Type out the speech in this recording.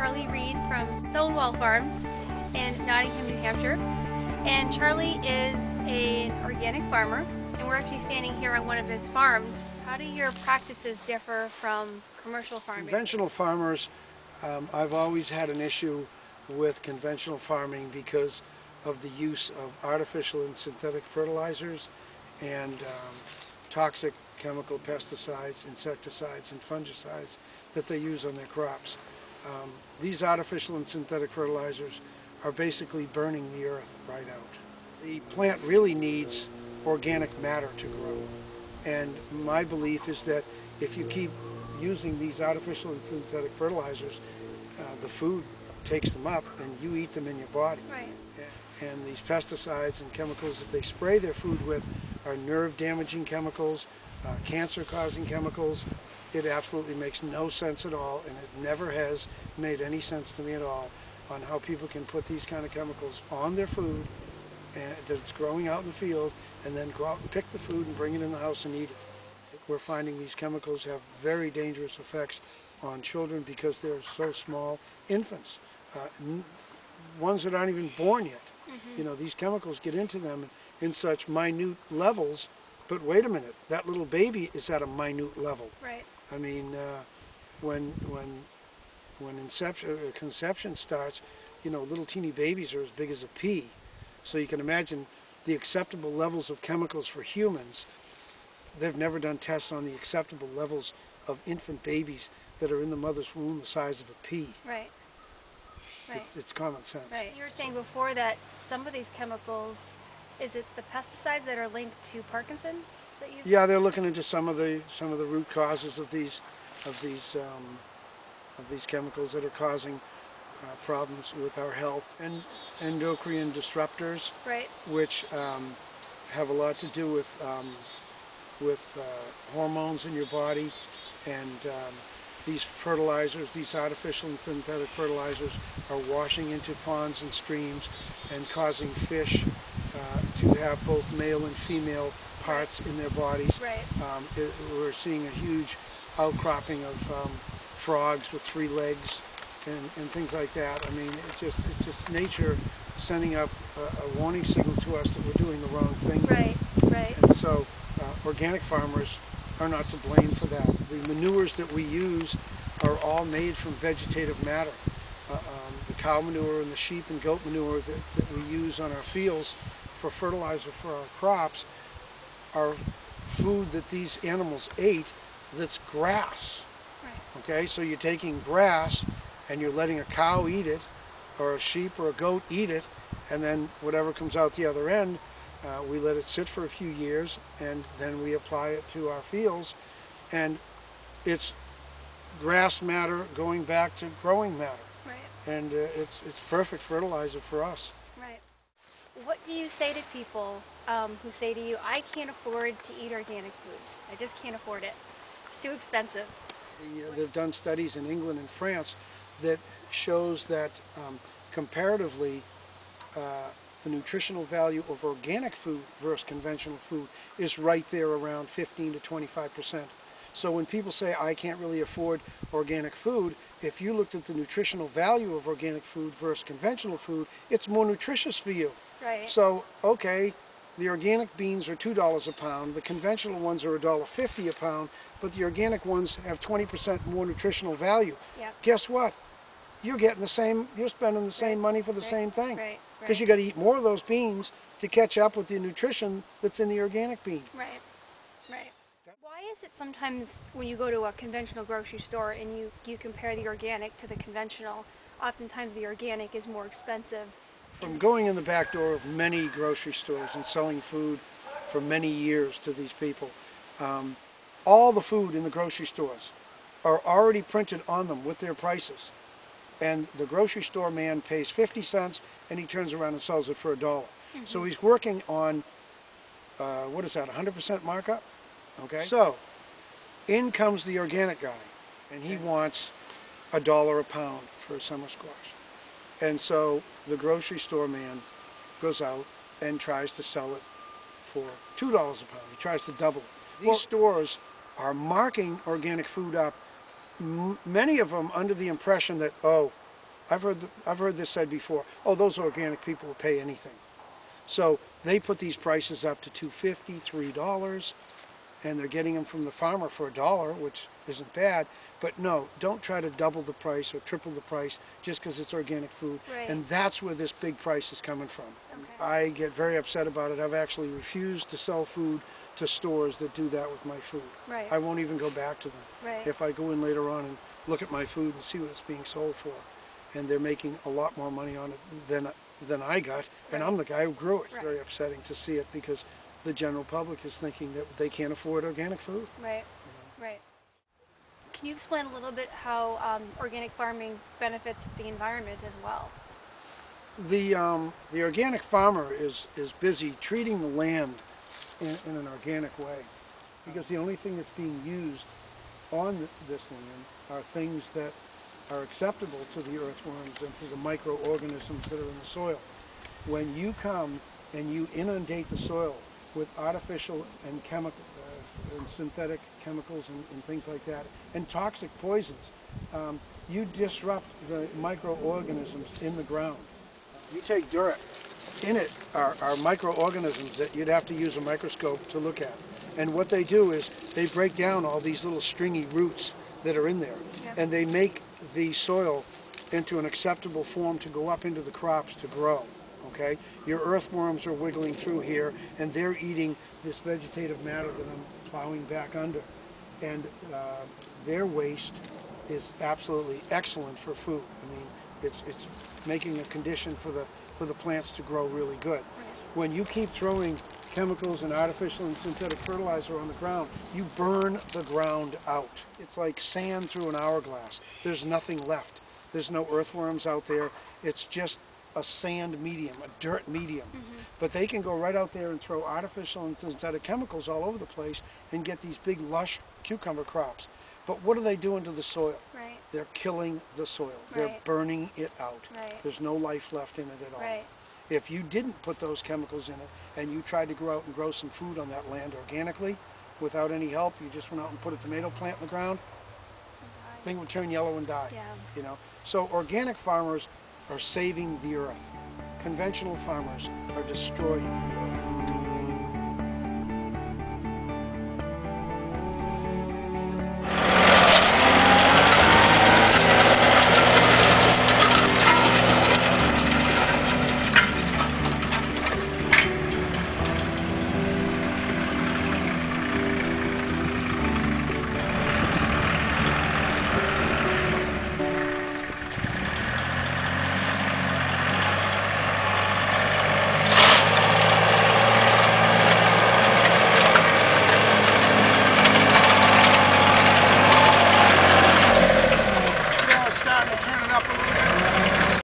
Charlie Reed from Stonewall Farms in Nottingham, New Hampshire. And Charlie is an organic farmer, and we're actually standing here on one of his farms. How do your practices differ from commercial farming? Conventional farmers, I've always had an issue with conventional farming because of the use of artificial and synthetic fertilizers and toxic chemical pesticides, insecticides, and fungicides that they use on their crops. These artificial and synthetic fertilizers are basically burning the earth right out. The plant really needs organic matter to grow. And my belief is that if you keep using these artificial and synthetic fertilizers, the food takes them up and you eat them in your body. Right. And these pesticides and chemicals that they spray their food with are nerve-damaging chemicals, cancer-causing chemicals. It absolutely makes no sense at all, and it never has made any sense to me at all on how people can put these kind of chemicals on their food that it's growing out in the field, and then go out and pick the food and bring it in the house and eat it. We're finding these chemicals have very dangerous effects on children because they're so small, infants, ones that aren't even born yet. Mm-hmm. You know, these chemicals get into them in such minute levels, but wait a minute, that little baby is at a minute level. Right. I mean, when conception starts, you know, little teeny babies are as big as a pea. So you can imagine the acceptable levels of chemicals for humans. They've never done tests on the acceptable levels of infant babies that are in the mother's womb the size of a pea. Right. Right. It's common sense. Right. You were saying before that some of these chemicals, is it the pesticides that are linked to Parkinson's that you? Yeah, they're looking into some of the root causes of these chemicals that are causing problems with our health, and endocrine disruptors, right, which have a lot to do with hormones in your body, and these fertilizers, these artificial and synthetic fertilizers, are washing into ponds and streams and causing fish to have both male and female parts in their bodies. Right. We're seeing a huge outcropping of frogs with 3 legs and things like that. I mean, it's just nature sending up a warning signal to us that we're doing the wrong thing. Right, right. And so organic farmers are not to blame for that. The manures that we use are all made from vegetative matter. The cow manure and the sheep and goat manure that we use on our fields for fertilizer for our crops are food that these animals ate that's grass. Right. Okay, so you're taking grass and you're letting a cow eat it, or a sheep or a goat eat it, and then whatever comes out the other end, we let it sit for a few years, and then we apply it to our fields, and it's grass matter going back to growing matter. Right. And it's perfect fertilizer for us. Right. What do you say to people who say to you, I can't afford to eat organic foods. I just can't afford it. It's too expensive. They've done studies in England and France that shows that comparatively the nutritional value of organic food versus conventional food is right there around 15 to 25%. So when people say, I can't really afford organic food, if you looked at the nutritional value of organic food versus conventional food, it's more nutritious for you. Right. So, okay, the organic beans are $2 a pound, the conventional ones are $1.50 a pound, but the organic ones have 20% more nutritional value. Yep. Guess what? You're getting the same, you're spending the same money for the same thing. Right. Because you got to eat more of those beans to catch up with the nutrition that's in the organic bean. Right. Right. Why is it sometimes when you go to a conventional grocery store and you compare the organic to the conventional, oftentimes the organic is more expensive? From going in the back door of many grocery stores and selling food for many years to these people, all the food in the grocery stores are already printed on them with their prices. And the grocery store man pays 50 cents and he turns around and sells it for $1. Mm-hmm. So he's working on, what is that, 100% markup? Okay. So in comes the organic guy, and he wants $1 a pound for a summer squash. And so the grocery store man goes out and tries to sell it for $2 a pound. He tries to double it. These stores are marking organic food up, many of them under the impression that, oh, I've heard this said before. Oh, those organic people will pay anything. So they put these prices up to $2.50, $3, and they're getting them from the farmer for $1, which isn't bad. But no, don't try to double the price or triple the price just because it's organic food. Right. And that's where this big price is coming from. Okay. I get very upset about it. I've actually refused to sell food to stores that do that with my food. Right. I won't even go back to them. Right. If I go in later on and look at my food and see what it's being sold for, and they're making a lot more money on it than I got, and Right. I'm the guy who grew it. It's Right. very upsetting to see it because the general public is thinking that they can't afford organic food. Right. Right. Can you explain a little bit how organic farming benefits the environment as well? The organic farmer is busy treating the land in an organic way, because the only thing that's being used on this land are things that are acceptable to the earthworms and to the microorganisms that are in the soil. When you come and you inundate the soil with artificial and and synthetic chemicals and things like that, and toxic poisons, you disrupt the microorganisms in the ground. You take dirt, in it are microorganisms that you'd have to use a microscope to look at. And what they do is they break down all these little stringy roots that are in there, Yep. and they make the soil into an acceptable form to go up into the crops to grow. Okay? Your earthworms are wiggling through here, and they're eating this vegetative matter that I'm plowing back under. And their waste is absolutely excellent for food. I mean, it's making a condition for the plants to grow really good. When you keep throwing chemicals and artificial and synthetic fertilizer on the ground, you burn the ground out. It's like sand through an hourglass. There's nothing left. There's no earthworms out there. It's just a sand medium, a dirt medium. But they can go right out there and throw artificial and synthetic chemicals all over the place and get these big lush cucumber crops. But what are they doing to the soil? Right. They're killing the soil. They're Right. burning it out. Right. There's no life left in it at all. Right. If you didn't put those chemicals in it and you tried to go out and grow some food on that land organically without any help, you just went out and put a tomato plant in the ground, the thing would turn yellow and die. Yeah. You know? So organic farmers are saving the earth. Conventional farmers are destroying the earth.